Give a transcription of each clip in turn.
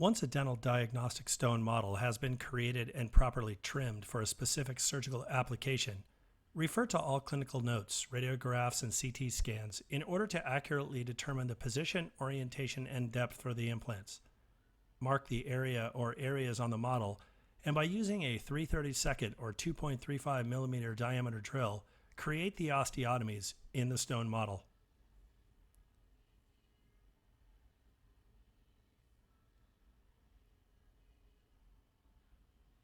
Once a dental diagnostic stone model has been created and properly trimmed for a specific surgical application, refer to all clinical notes, radiographs, and CT scans in order to accurately determine the position, orientation, and depth for the implants. Mark the area or areas on the model, and by using a 3/32 or 2.35 millimeter diameter drill, create the osteotomies in the stone model.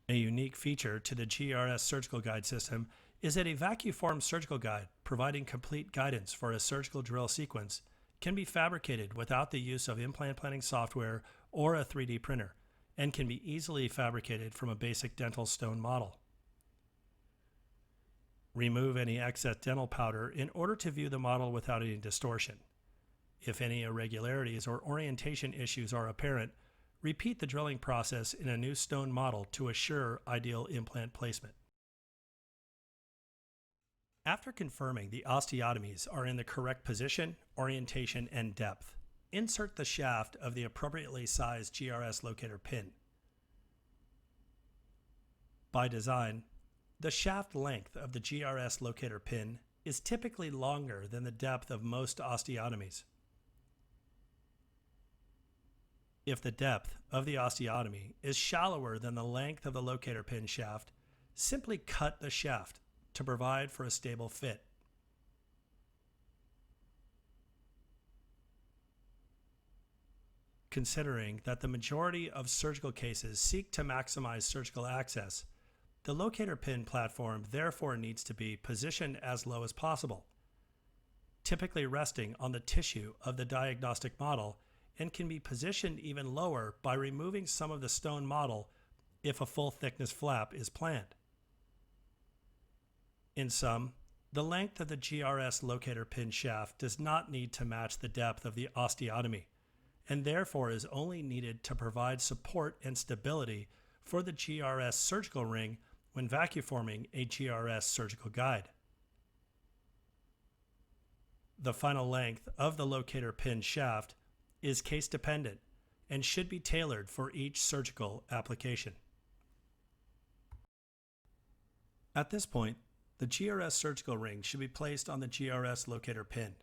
A unique feature to the GRS Surgical Guide System is that a vacuum-formed surgical guide, providing complete guidance for a surgical drill sequence, can be fabricated without the use of implant planning software or a 3D printer, and can be easily fabricated from a basic dental stone model. Remove any excess dental powder in order to view the model without any distortion. If any irregularities or orientation issues are apparent, repeat the drilling process in a new stone model to assure ideal implant placement. After confirming the osteotomies are in the correct position, orientation, and depth, insert the shaft of the appropriately sized GRS locator pin. By design, the shaft length of the GRS locator pin is typically longer than the depth of most osteotomies. If the depth of the osteotomy is shallower than the length of the locator pin shaft, simply cut the shaft to provide for a stable fit. Considering that the majority of surgical cases seek to maximize surgical access, the locator pin platform therefore needs to be positioned as low as possible, typically resting on the tissue of the diagnostic model, and can be positioned even lower by removing some of the stone model if a full thickness flap is planned. In sum, the length of the GRS locator pin shaft does not need to match the depth of the osteotomy, and therefore is only needed to provide support and stability for the GRS surgical ring when vacuumforming a GRS surgical guide. The final length of the locator pin shaft is case dependent and should be tailored for each surgical application. At this point, the GRS surgical ring should be placed on the GRS locator pin.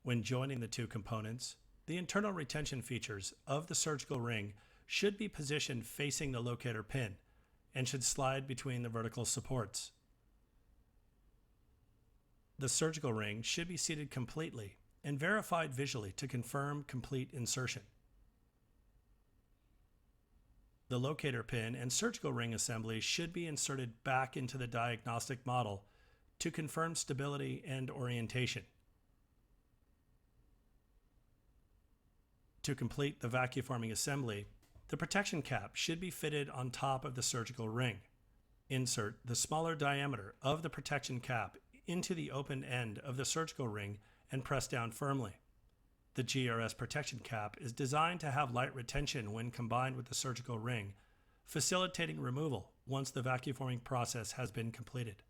When joining the two components, the internal retention features of the surgical ring should be positioned facing the locator pin and should slide between the vertical supports. The surgical ring should be seated completely and verified visually to confirm complete insertion. The locator pin and surgical ring assembly should be inserted back into the diagnostic model to confirm stability and orientation. To complete the vacuum-forming assembly, the protection cap should be fitted on top of the surgical ring. Insert the smaller diameter of the protection cap into the open end of the surgical ring and press down firmly. The GRS protection cap is designed to have light retention when combined with the surgical ring, facilitating removal once the vacuum-forming process has been completed.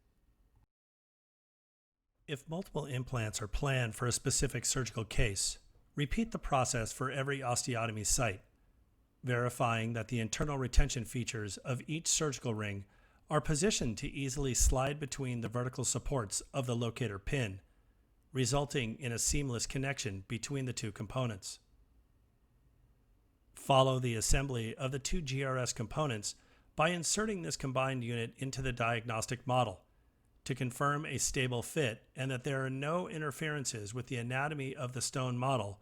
If multiple implants are planned for a specific surgical case, repeat the process for every osteotomy site, verifying that the internal retention features of each surgical ring are positioned to easily slide between the vertical supports of the locator pin, resulting in a seamless connection between the two components. Follow the assembly of the two GRS components by inserting this combined unit into the diagnostic model to confirm a stable fit and that there are no interferences with the anatomy of the stone model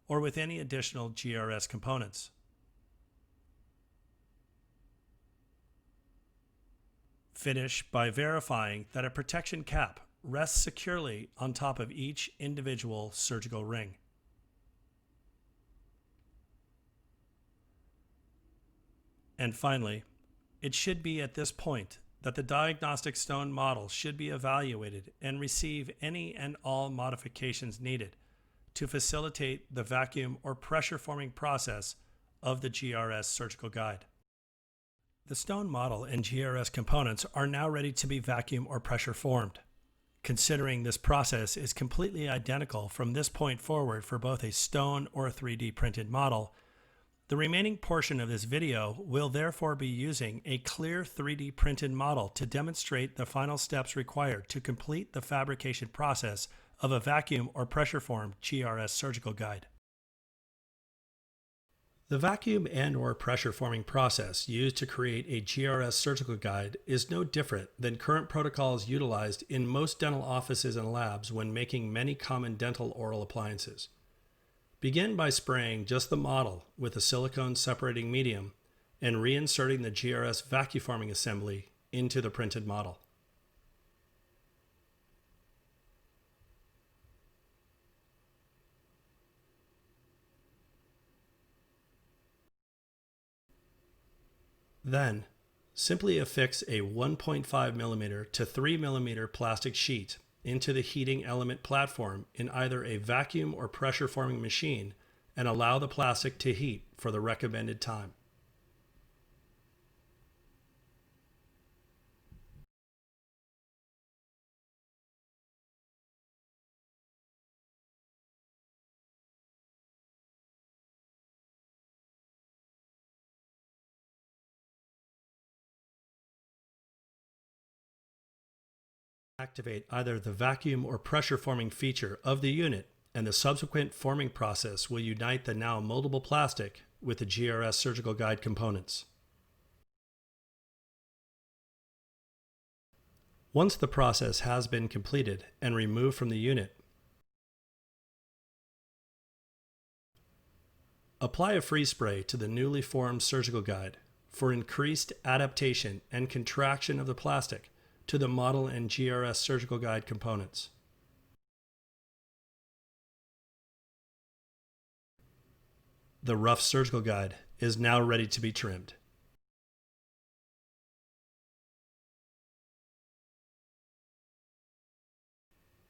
or with any additional GRS components. Finish by verifying that a protection cap rests securely on top of each individual surgical ring. And finally, it should be at this point that the diagnostic stone model should be evaluated and receive any and all modifications needed to facilitate the vacuum or pressure forming process of the GRS surgical guide. The stone model and GRS components are now ready to be vacuum or pressure formed. Considering this process is completely identical from this point forward for both a stone or a 3D printed model, The remaining portion of this video will therefore be using a clear 3D printed model to demonstrate the final steps required to complete the fabrication process of a vacuum or pressure formed GRS surgical guide. The vacuum and/or pressure forming process used to create a GRS surgical guide is no different than current protocols utilized in most dental offices and labs when making many common dental oral appliances. Begin by spraying just the model with a silicone separating medium and reinserting the GRS vacuforming assembly into the printed model. Then, simply affix a 1.5 mm to 3 mm plastic sheet into the heating element platform in either a vacuum or pressure forming machine and allow the plastic to heat for the recommended time. Activate either the vacuum or pressure forming feature of the unit, and the subsequent forming process will unite the now moldable plastic with the GRS surgical guide components. Once the process has been completed and removed from the unit, apply a freeze spray to the newly formed surgical guide for increased adaptation and contraction of the plastic to the model and GRS surgical guide components. The rough surgical guide is now ready to be trimmed.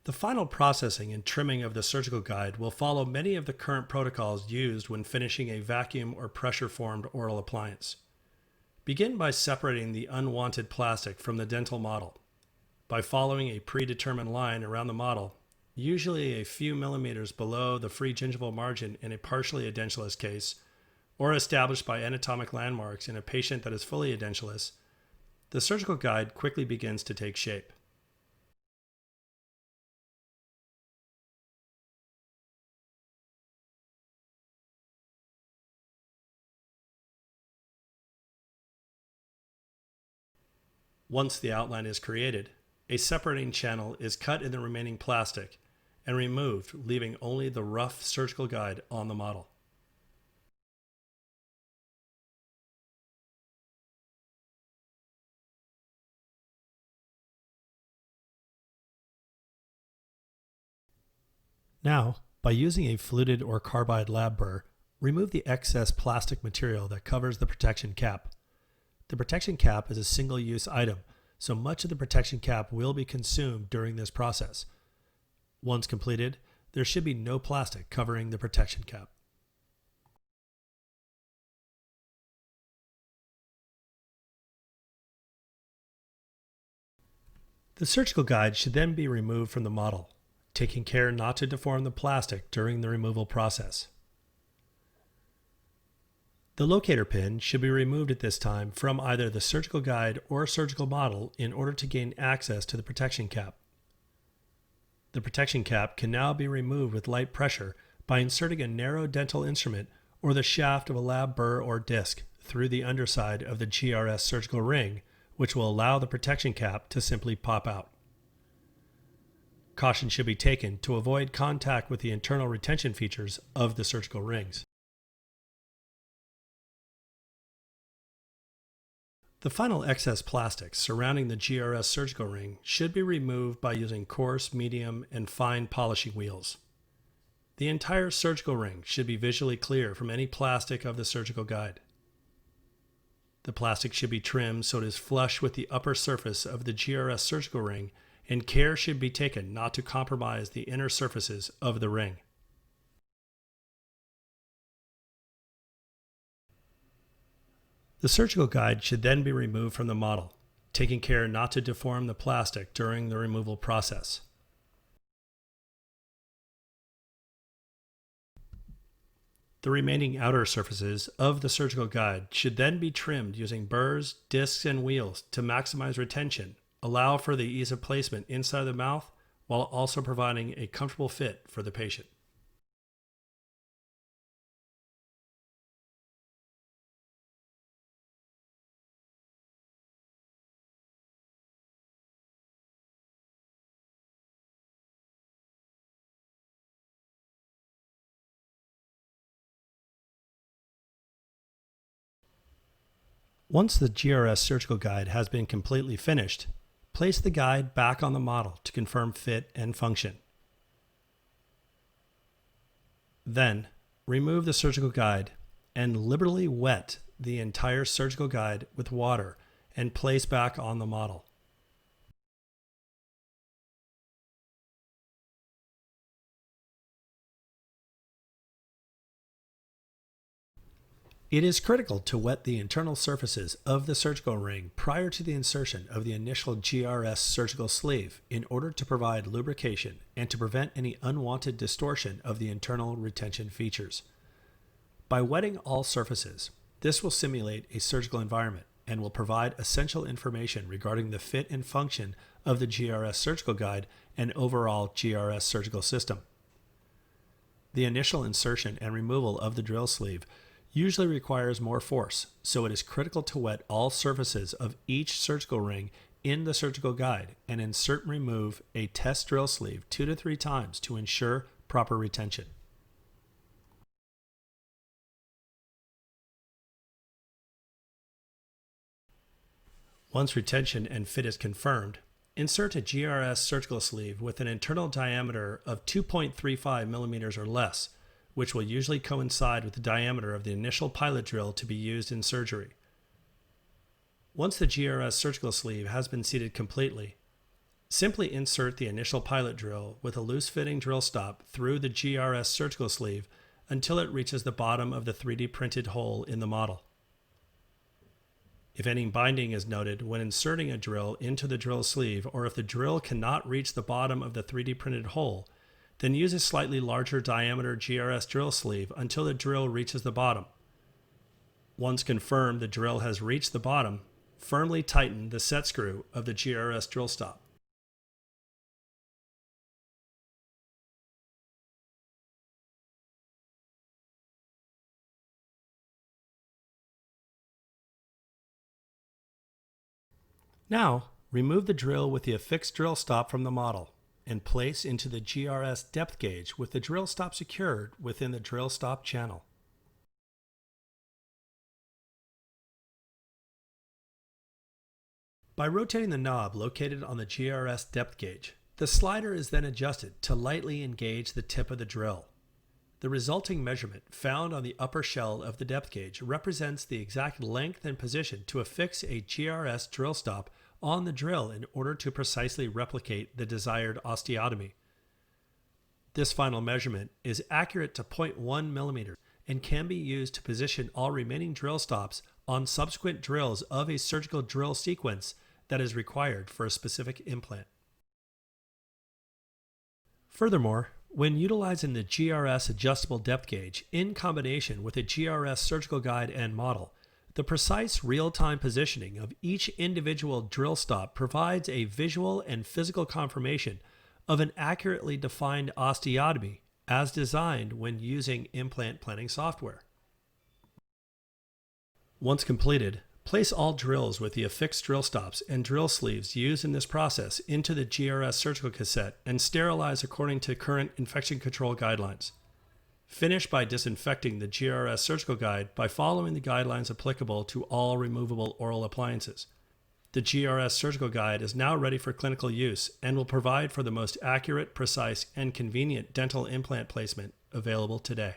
The final processing and trimming of the surgical guide will follow many of the current protocols used when finishing a vacuum or pressure formed oral appliance. Begin by separating the unwanted plastic from the dental model by following a predetermined line around the model, usually a few millimeters below the free gingival margin in a partially edentulous case, or established by anatomic landmarks in a patient that is fully edentulous. The surgical guide quickly begins to take shape. Once the outline is created, a separating channel is cut in the remaining plastic and removed, leaving only the rough surgical guide on the model. Now, by using a fluted or carbide lab burr, remove the excess plastic material that covers the protection cap. The protection cap is a single-use item, so much of the protection cap will be consumed during this process. Once completed, there should be no plastic covering the protection cap. The surgical guide should then be removed from the model, taking care not to deform the plastic during the removal process. The locator pin should be removed at this time from either the surgical guide or surgical model in order to gain access to the protection cap. The protection cap can now be removed with light pressure by inserting a narrow dental instrument or the shaft of a lab burr or disc through the underside of the GRS surgical ring, which will allow the protection cap to simply pop out. Caution should be taken to avoid contact with the internal retention features of the surgical rings. The final excess plastic surrounding the GRS surgical ring should be removed by using coarse, medium, and fine polishing wheels. The entire surgical ring should be visually clear from any plastic of the surgical guide. The plastic should be trimmed so it is flush with the upper surface of the GRS surgical ring, and care should be taken not to compromise the inner surfaces of the ring. The surgical guide should then be removed from the model, taking care not to deform the plastic during the removal process. The remaining outer surfaces of the surgical guide should then be trimmed using burrs, discs, and wheels to maximize retention, allow for the ease of placement inside the mouth, while also providing a comfortable fit for the patient. Once the GRS Surgical Guide has been completely finished, place the guide back on the model to confirm fit and function. Then, remove the surgical guide and liberally wet the entire surgical guide with water and place back on the model. It is critical to wet the internal surfaces of the surgical ring prior to the insertion of the initial GRS surgical sleeve in order to provide lubrication and to prevent any unwanted distortion of the internal retention features. By wetting all surfaces, this will simulate a surgical environment and will provide essential information regarding the fit and function of the GRS surgical guide and overall GRS surgical system. The initial insertion and removal of the drill sleeve usually requires more force, so it is critical to wet all surfaces of each surgical ring in the surgical guide and insert and remove a test drill sleeve 2 to 3 times to ensure proper retention. Once retention and fit is confirmed, insert a GRS surgical sleeve with an internal diameter of 2.35 millimeters or less, which will usually coincide with the diameter of the initial pilot drill to be used in surgery. Once the GRS surgical sleeve has been seated completely, simply insert the initial pilot drill with a loose-fitting drill stop through the GRS surgical sleeve until it reaches the bottom of the 3D printed hole in the model. If any binding is noted when inserting a drill into the drill sleeve, or if the drill cannot reach the bottom of the 3D printed hole, then use a slightly larger diameter GRS drill sleeve until the drill reaches the bottom. Once confirmed the drill has reached the bottom, firmly tighten the set screw of the GRS drill stop. Now, remove the drill with the affixed drill stop from the model and place into the GRS depth gauge with the drill stop secured within the drill stop channel. By rotating the knob located on the GRS depth gauge, the slider is then adjusted to lightly engage the tip of the drill. The resulting measurement found on the upper shell of the depth gauge represents the exact length and position to affix a GRS drill stop on the drill in order to precisely replicate the desired osteotomy. This final measurement is accurate to 0.1 millimeters and can be used to position all remaining drill stops on subsequent drills of a surgical drill sequence that is required for a specific implant. Furthermore, when utilizing the GRS adjustable depth gauge in combination with a GRS surgical guide and model, the precise real-time positioning of each individual drill stop provides a visual and physical confirmation of an accurately defined osteotomy as designed when using implant planning software. Once completed, place all drills with the affixed drill stops and drill sleeves used in this process into the GRS surgical cassette and sterilize according to current infection control guidelines. Finish by disinfecting the GRS surgical guide by following the guidelines applicable to all removable oral appliances. The GRS surgical guide is now ready for clinical use and will provide for the most accurate, precise, and convenient dental implant placement available today.